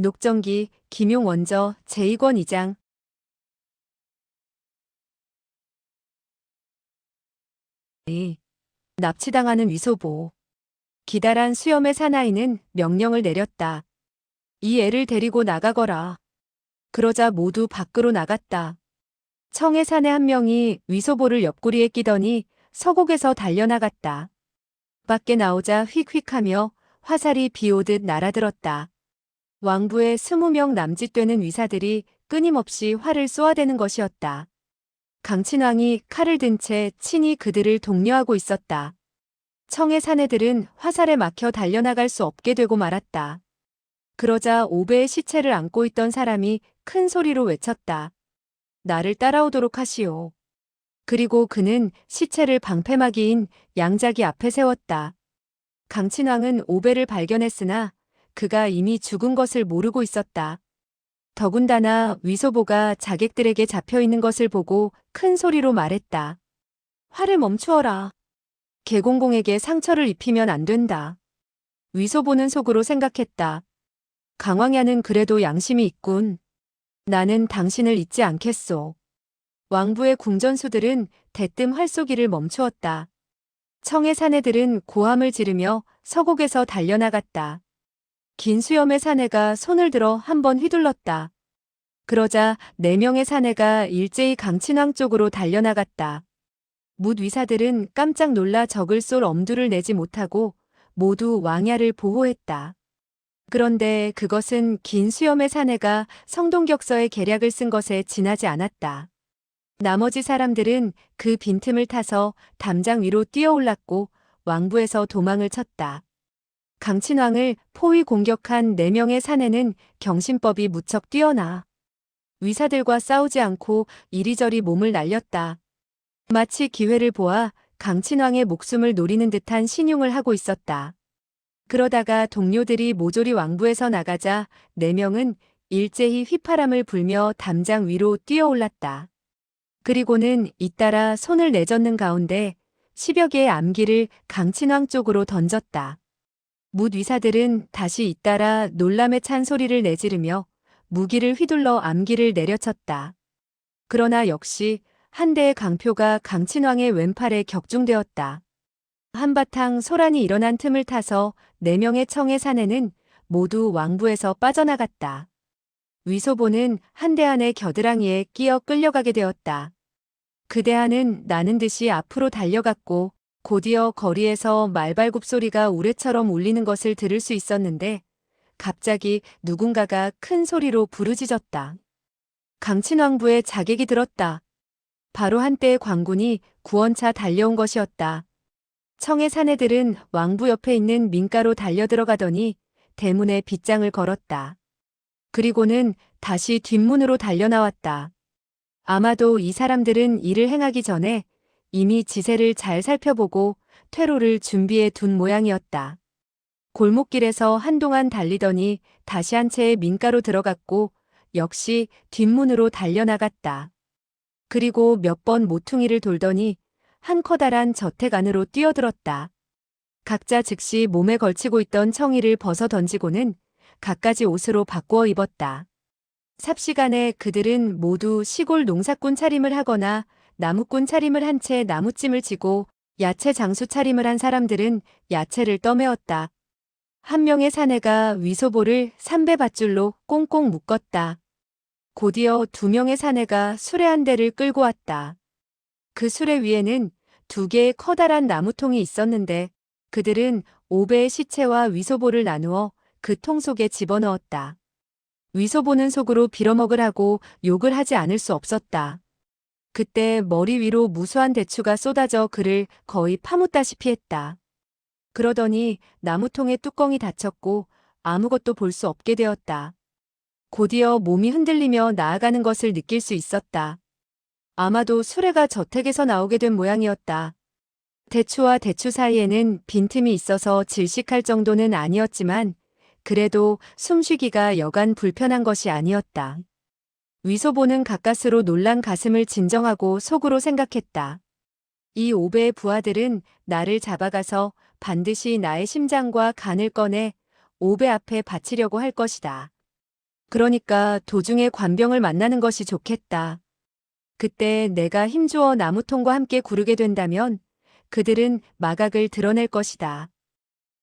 녹정기, 김용 원저, 제2권 이장. 납치당하는 위소보. 기다란 수염의 사나이는 명령을 내렸다. 이 애를 데리고 나가거라. 그러자 모두 밖으로 나갔다. 청의 사내 한 명이 위소보를 옆구리에 끼더니 서곡에서 달려나갔다. 밖에 나오자 휙휙하며 화살이 비오듯 날아들었다. 왕부의 20명 남짓 되는 위사들이 끊임없이 활을 쏘아대는 것이었다. 강친왕이 칼을 든 채 친히 그들을 독려하고 있었다. 청의 사내들은 화살에 막혀 달려나갈 수 없게 되고 말았다. 그러자 오배의 시체를 안고 있던 사람이 큰 소리로 외쳤다. 나를 따라오도록 하시오. 그리고 그는 시체를 방패막이인 양자기 앞에 세웠다. 강친왕은 오배를 발견했으나 그가 이미 죽은 것을 모르고 있었다. 더군다나 위소보가 자객들에게 잡혀있는 것을 보고 큰 소리로 말했다. 활을 멈추어라. 개공공에게 상처를 입히면 안 된다. 위소보는 속으로 생각했다. 강왕야는 그래도 양심이 있군. 나는 당신을 잊지 않겠소. 왕부의 궁전수들은 대뜸 활쏘기를 멈추었다. 청의 사내들은 고함을 지르며 서곡에서 달려나갔다. 긴 수염의 사내가 손을 들어 한번 휘둘렀다. 그러자 4명의 사내가 일제히 강친왕 쪽으로 달려나갔다. 뭇 위사들은 깜짝 놀라 적을 쏠 엄두를 내지 못하고 모두 왕야를 보호했다. 그런데 그것은 긴 수염의 사내가 성동격서의 계략을 쓴 것에 지나지 않았다. 나머지 사람들은 그 빈틈을 타서 담장 위로 뛰어올랐고 왕부에서 도망을 쳤다. 강친왕을 포위 공격한 4명의 사내는 경신법이 무척 뛰어나 위사들과 싸우지 않고 이리저리 몸을 날렸다. 마치 기회를 보아 강친왕의 목숨을 노리는 듯한 신용을 하고 있었다. 그러다가 동료들이 모조리 왕부에서 나가자 4명은 일제히 휘파람을 불며 담장 위로 뛰어올랐다. 그리고는 잇따라 손을 내젓는 가운데 10여 개의 암기를 강친왕 쪽으로 던졌다. 뭇 위사들은 다시 잇따라 놀람에 찬 소리를 내지르며 무기를 휘둘러 암기를 내려쳤다. 그러나 역시 한 대의 강표가 강친왕의 왼팔에 격중되었다. 한바탕 소란이 일어난 틈을 타서 4명의 청의 사내는 모두 왕부에서 빠져나갔다. 위소보는 한 대 안의 겨드랑이에 끼어 끌려가게 되었다. 그 대안은 나는 듯이 앞으로 달려갔고 곧이어 거리에서 말발굽 소리가 우레처럼 울리는 것을 들을 수 있었는데 갑자기 누군가가 큰 소리로 부르짖었다. 강친왕부에 자객이 들었다. 바로 한때의 광군이 구원차 달려온 것이었다. 청의 사내들은 왕부 옆에 있는 민가로 달려들어가더니 대문에 빗장을 걸었다. 그리고는 다시 뒷문으로 달려나왔다. 아마도 이 사람들은 일을 행하기 전에 이미 지세를 잘 살펴보고 퇴로를 준비해 둔 모양이었다. 골목길에서 한동안 달리더니 다시 한 채의 민가로 들어갔고 역시 뒷문으로 달려나갔다. 그리고 몇 번 모퉁이를 돌더니 한 커다란 저택 안으로 뛰어들었다. 각자 즉시 몸에 걸치고 있던 청이를 벗어 던지고는 갖가지 옷으로 바꾸어 입었다. 삽시간에 그들은 모두 시골 농사꾼 차림을 하거나 나무꾼 차림을 한 채 나무찜을 지고 야채 장수 차림을 한 사람들은 야채를 떠매었다. 한 명의 사내가 위소보를 삼배 밧줄로 꽁꽁 묶었다. 곧이어 2명의 사내가 수레 한 대를 끌고 왔다. 그 수레 위에는 2개의 커다란 나무통이 있었는데 그들은 오배의 시체와 위소보를 나누어 그 통 속에 집어넣었다. 위소보는 속으로 빌어먹으라고 욕을 하지 않을 수 없었다. 그때 머리 위로 무수한 대추가 쏟아져 그를 거의 파묻다시피 했다. 그러더니 나무통의 뚜껑이 닫혔고 아무것도 볼 수 없게 되었다. 곧이어 몸이 흔들리며 나아가는 것을 느낄 수 있었다. 아마도 수레가 저택에서 나오게 된 모양이었다. 대추와 대추 사이에는 빈틈이 있어서 질식할 정도는 아니었지만 그래도 숨쉬기가 여간 불편한 것이 아니었다. 위소보는 가까스로 놀란 가슴을 진정하고 속으로 생각했다. 이 오배의 부하들은 나를 잡아가서 반드시 나의 심장과 간을 꺼내 오배 앞에 바치려고 할 것이다. 그러니까 도중에 관병을 만나는 것이 좋겠다. 그때 내가 힘주어 나무통과 함께 구르게 된다면 그들은 마각을 드러낼 것이다.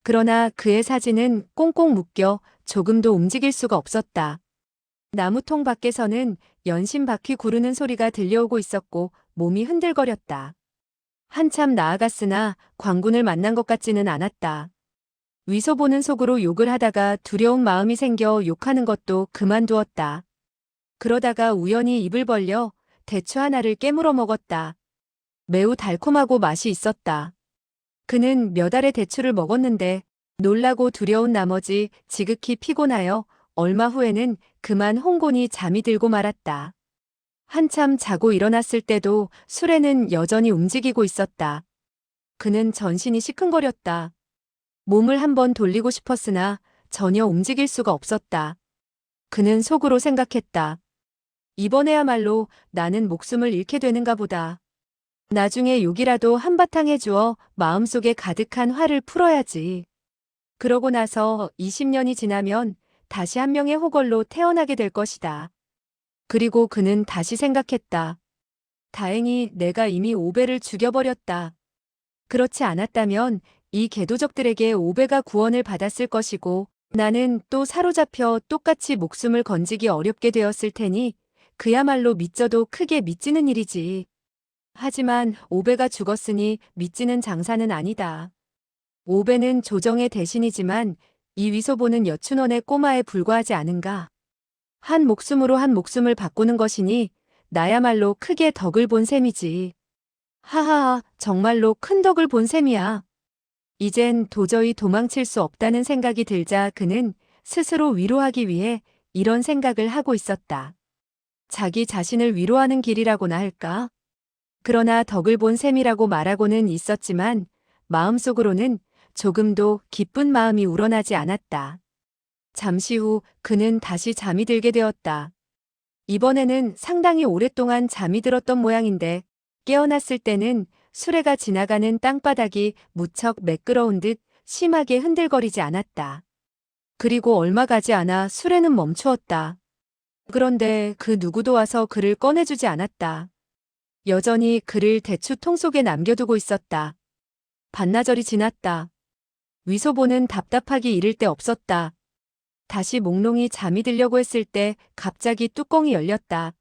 그러나 그의 사진은 꽁꽁 묶여 조금도 움직일 수가 없었다. 나무통 밖에서는 연신 바퀴 구르는 소리가 들려오고 있었고 몸이 흔들거렸다. 한참 나아갔으나 광군을 만난 것 같지는 않았다. 위소 보는 속으로 욕을 하다가 두려운 마음이 생겨 욕하는 것도 그만두었다. 그러다가 우연히 입을 벌려 대추 하나를 깨물어 먹었다. 매우 달콤하고 맛이 있었다. 그는 몇 알의 대추를 먹었는데 놀라고 두려운 나머지 지극히 피곤하여 얼마 후에는 그만 홍곤히 잠이 들고 말았다. 한참 자고 일어났을 때도 수레는 여전히 움직이고 있었다. 그는 전신이 시큰거렸다. 몸을 한번 돌리고 싶었으나 전혀 움직일 수가 없었다. 그는 속으로 생각했다. 이번에야말로 나는 목숨을 잃게 되는가 보다. 나중에 욕이라도 한바탕 해주어 마음속에 가득한 화를 풀어야지. 그러고 나서 20년이 지나면 다시 한 명의 호걸로 태어나게 될 것이다. 그리고 그는 다시 생각했다. 다행히 내가 이미 오베를 죽여버렸다. 그렇지 않았다면 이 개도적들에게 오베가 구원을 받았을 것이고 나는 또 사로잡혀 똑같이 목숨을 건지기 어렵게 되었을 테니 그야말로 믿져도 크게 믿지는 일이지. 하지만 오베가 죽었으니 믿지는 장사는 아니다. 오베는 조정의 대신이지만 이 위소보는 여춘원의 꼬마에 불과하지 않은가. 한 목숨으로 한 목숨을 바꾸는 것이니 나야말로 크게 덕을 본 셈이지. 하하하, 정말로 큰 덕을 본 셈이야. 이젠 도저히 도망칠 수 없다는 생각이 들자 그는 스스로 위로하기 위해 이런 생각을 하고 있었다. 자기 자신을 위로하는 길이라고나 할까? 그러나 덕을 본 셈이라고 말하고는 있었지만 마음속으로는 조금도 기쁜 마음이 우러나지 않았다. 잠시 후 그는 다시 잠이 들게 되었다. 이번에는 상당히 오랫동안 잠이 들었던 모양인데 깨어났을 때는 수레가 지나가는 땅바닥이 무척 매끄러운 듯 심하게 흔들거리지 않았다. 그리고 얼마 가지 않아 수레는 멈추었다. 그런데 그 누구도 와서 그를 꺼내주지 않았다. 여전히 그를 대추통 속에 남겨두고 있었다. 반나절이 지났다. 위소보는 답답하기 이를 데 없었다. 다시 몽롱히 잠이 들려고 했을 때 갑자기 뚜껑이 열렸다.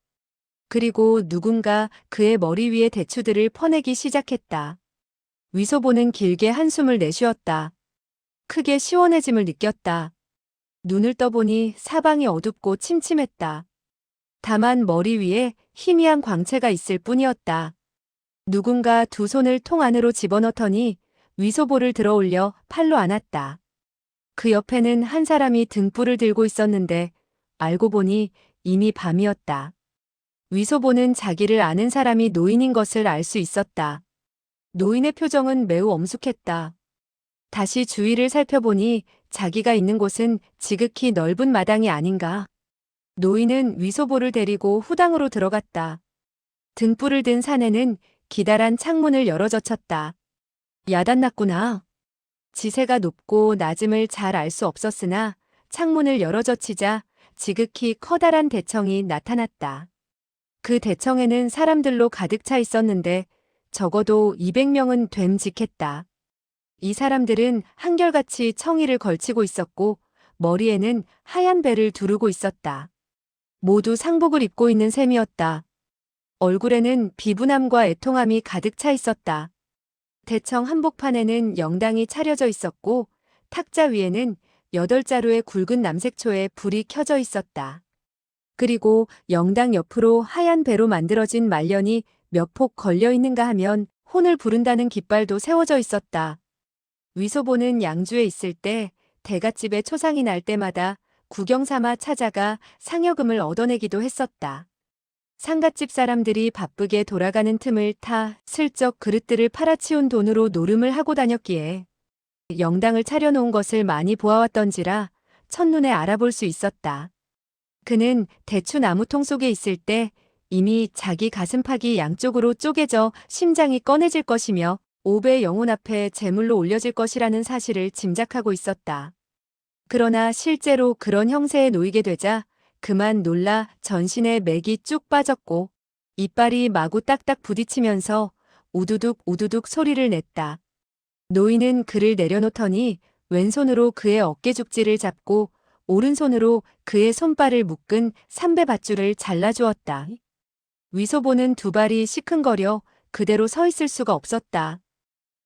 그리고 누군가 그의 머리 위에 대추들을 퍼내기 시작했다. 위소보는 길게 한숨을 내쉬었다. 크게 시원해짐을 느꼈다. 눈을 떠보니 사방이 어둡고 침침했다. 다만 머리 위에 희미한 광채가 있을 뿐이었다. 누군가 두 손을 통 안으로 집어넣더니 위소보를 들어올려 팔로 안았다. 그 옆에는 한 사람이 등불을 들고 있었는데 알고 보니 이미 밤이었다. 위소보는 자기를 아는 사람이 노인인 것을 알 수 있었다. 노인의 표정은 매우 엄숙했다. 다시 주위를 살펴보니 자기가 있는 곳은 지극히 넓은 마당이 아닌가. 노인은 위소보를 데리고 후당으로 들어갔다. 등불을 든 사내는 기다란 창문을 열어젖혔다. 야단났구나. 지세가 높고 낮음을 잘 알 수 없었으나 창문을 열어젖히자 지극히 커다란 대청이 나타났다. 그 대청에는 사람들로 가득 차 있었는데 적어도 200명은 됨직했다. 이 사람들은 한결같이 청이를 걸치고 있었고 머리에는 하얀 배를 두르고 있었다. 모두 상복을 입고 있는 셈이었다. 얼굴에는 비분함과 애통함이 가득 차 있었다. 대청 한복판에는 영당이 차려져 있었고 탁자 위에는 8자루의 굵은 남색초에 불이 켜져 있었다. 그리고 영당 옆으로 하얀 배로 만들어진 말년이 몇 폭 걸려 있는가 하면 혼을 부른다는 깃발도 세워져 있었다. 위소보는 양주에 있을 때 대갓집에 초상이 날 때마다 구경 삼아 찾아가 상여금을 얻어내기도 했었다. 상갓집 사람들이 바쁘게 돌아가는 틈을 타 슬쩍 그릇들을 팔아치운 돈으로 노름을 하고 다녔기에 영당을 차려놓은 것을 많이 보아왔던지라 첫눈에 알아볼 수 있었다. 그는 대추 나무통 속에 있을 때 이미 자기 가슴팍이 양쪽으로 쪼개져 심장이 꺼내질 것이며 오베의 영혼 앞에 제물로 올려질 것이라는 사실을 짐작하고 있었다. 그러나 실제로 그런 형세에 놓이게 되자 그만 놀라 전신에 맥이 쭉 빠졌고 이빨이 마구 딱딱 부딪히면서 우두둑 우두둑 소리를 냈다. 노인은 그를 내려놓더니 왼손으로 그의 어깨죽지를 잡고 오른손으로 그의 손발을 묶은 삼배 밧줄을 잘라주었다. 위소보는 두 발이 시큰거려 그대로 서 있을 수가 없었다.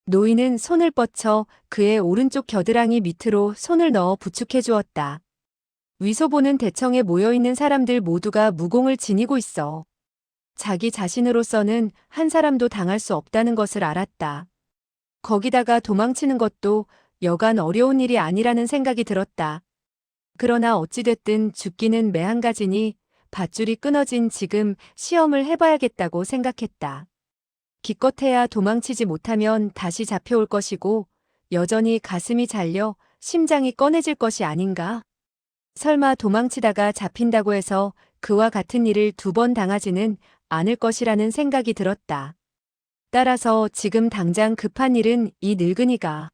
노인은 손을 뻗쳐 그의 오른쪽 겨드랑이 밑으로 손을 넣어 부축해 주었다. 위소보는 대청에 모여있는 사람들 모두가 무공을 지니고 있어. 자기 자신으로서는 한 사람도 당할 수 없다는 것을 알았다. 거기다가 도망치는 것도 여간 어려운 일이 아니라는 생각이 들었다. 그러나 어찌됐든 죽기는 매한가지니 밧줄이 끊어진 지금 시험을 해봐야겠다고 생각했다. 기껏해야 도망치지 못하면 다시 잡혀올 것이고 여전히 가슴이 잘려 심장이 꺼내질 것이 아닌가? 설마 도망치다가 잡힌다고 해서 그와 같은 일을 두 번 당하지는 않을 것이라는 생각이 들었다. 따라서 지금 당장 급한 일은 이 늙은이가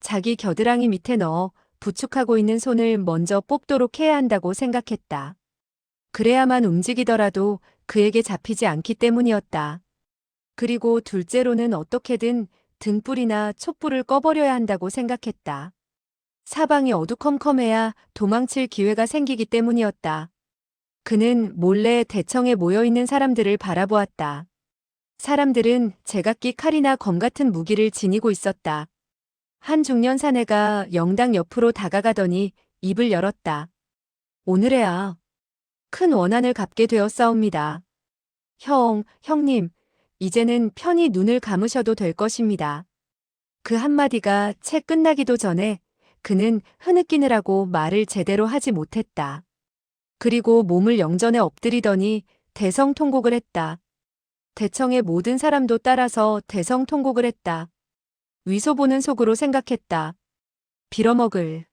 자기 겨드랑이 밑에 넣어 부축하고 있는 손을 먼저 뽑도록 해야 한다고 생각했다. 그래야만 움직이더라도 그에게 잡히지 않기 때문이었다. 그리고 둘째로는 어떻게든 등불이나 촛불을 꺼버려야 한다고 생각했다. 사방이 어두컴컴해야 도망칠 기회가 생기기 때문이었다. 그는 몰래 대청에 모여있는 사람들을 바라보았다. 사람들은 제각기 칼이나 검 같은 무기를 지니고 있었다. 한 중년 사내가 영당 옆으로 다가가더니 입을 열었다. 오늘에야 큰 원한을 갚게 되었사옵니다. 형님, 이제는 편히 눈을 감으셔도 될 것입니다. 그 한마디가 채 끝나기도 전에 그는 흐느끼느라고 말을 제대로 하지 못했다. 그리고 몸을 영전에 엎드리더니 대성통곡을 했다. 대청의 모든 사람도 따라서 대성통곡을 했다. 위소보는 속으로 생각했다. 빌어먹을.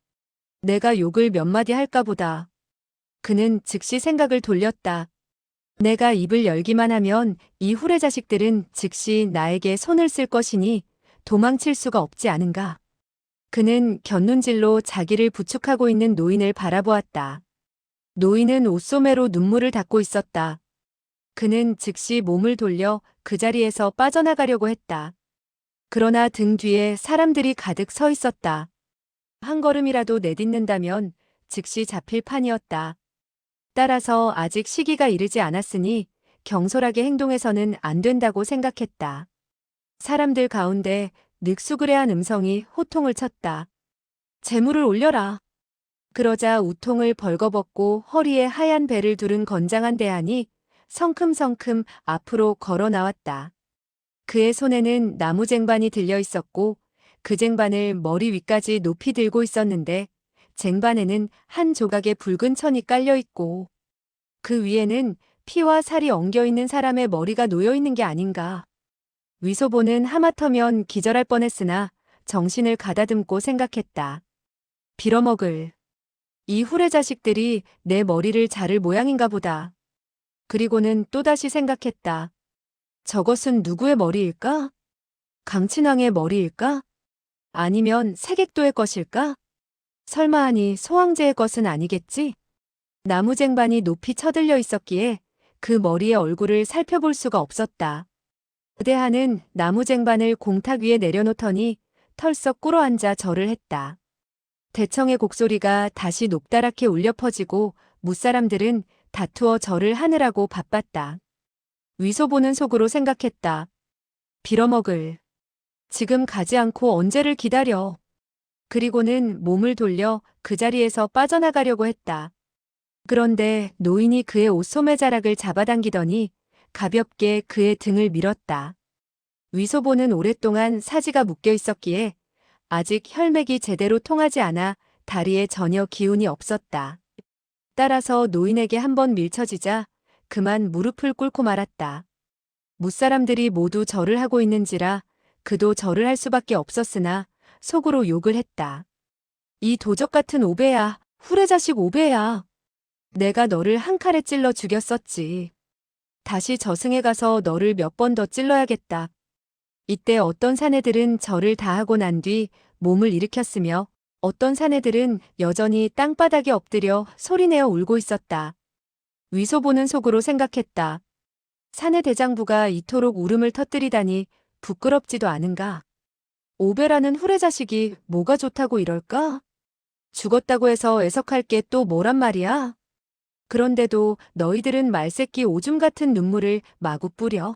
내가 욕을 몇 마디 할까 보다. 그는 즉시 생각을 돌렸다. 내가 입을 열기만 하면 이 후레 자식들은 즉시 나에게 손을 쓸 것이니 도망칠 수가 없지 않은가. 그는 곁눈질로 자기를 부축하고 있는 노인을 바라보았다. 노인은 옷소매로 눈물을 닦고 있었다. 그는 즉시 몸을 돌려 그 자리에서 빠져나가려고 했다. 그러나 등 뒤에 사람들이 가득 서 있었다. 한 걸음이라도 내딛는다면 즉시 잡힐 판이었다. 따라서 아직 시기가 이르지 않았으니 경솔하게 행동해서는 안 된다고 생각했다. 사람들 가운데 늑수그레한 음성이 호통을 쳤다. 재물을 올려라. 그러자 우통을 벌거벗고 허리에 하얀 배를 두른 건장한 대한이 성큼성큼 앞으로 걸어 나왔다. 그의 손에는 나무 쟁반이 들려 있었고 그 쟁반을 머리 위까지 높이 들고 있었는데 쟁반에는 한 조각의 붉은 천이 깔려 있고 그 위에는 피와 살이 엉겨 있는 사람의 머리가 놓여 있는 게 아닌가. 위소보는 하마터면 기절할 뻔했으나 정신을 가다듬고 생각했다. 빌어먹을. 이 후레 자식들이 내 머리를 자를 모양인가 보다. 그리고는 또다시 생각했다. 저것은 누구의 머리일까? 강친왕의 머리일까? 아니면 세객도의 것일까? 설마하니 소황제의 것은 아니겠지? 나무쟁반이 높이 쳐들려 있었기에 그 머리의 얼굴을 살펴볼 수가 없었다. 대한은 나무쟁반을 공탁 위에 내려놓더니 털썩 꿇어앉아 절을 했다. 대청의 곡소리가 다시 높다랗게 울려 퍼지고 무사람들은 다투어 절을 하느라고 바빴다. 위소보는 속으로 생각했다. 빌어먹을. 지금 가지 않고 언제를 기다려. 그리고는 몸을 돌려 그 자리에서 빠져나가려고 했다. 그런데 노인이 그의 옷소매 자락을 잡아당기더니 가볍게 그의 등을 밀었다. 위소보는 오랫동안 사지가 묶여 있었기에 아직 혈맥이 제대로 통하지 않아 다리에 전혀 기운이 없었다. 따라서 노인에게 한번 밀쳐지자 그만 무릎을 꿇고 말았다. 무사람들이 모두 절을 하고 있는지라 그도 절을 할 수밖에 없었으나 속으로 욕을 했다. 이 도적 같은 오배야, 후레자식 오배야. 내가 너를 한 칼에 찔러 죽였었지. 다시 저승에 가서 너를 몇 번 더 찔러야겠다. 이때 어떤 사내들은 절을 다 하고 난 뒤 몸을 일으켰으며 어떤 사내들은 여전히 땅바닥에 엎드려 소리내어 울고 있었다. 위소보는 속으로 생각했다. 사내 대장부가 이토록 울음을 터뜨리다니 부끄럽지도 않은가. 오베라는 후레자식이 뭐가 좋다고 이럴까? 죽었다고 해서 애석할 게 또 뭐란 말이야? 그런데도 너희들은 말새끼 오줌 같은 눈물을 마구 뿌려.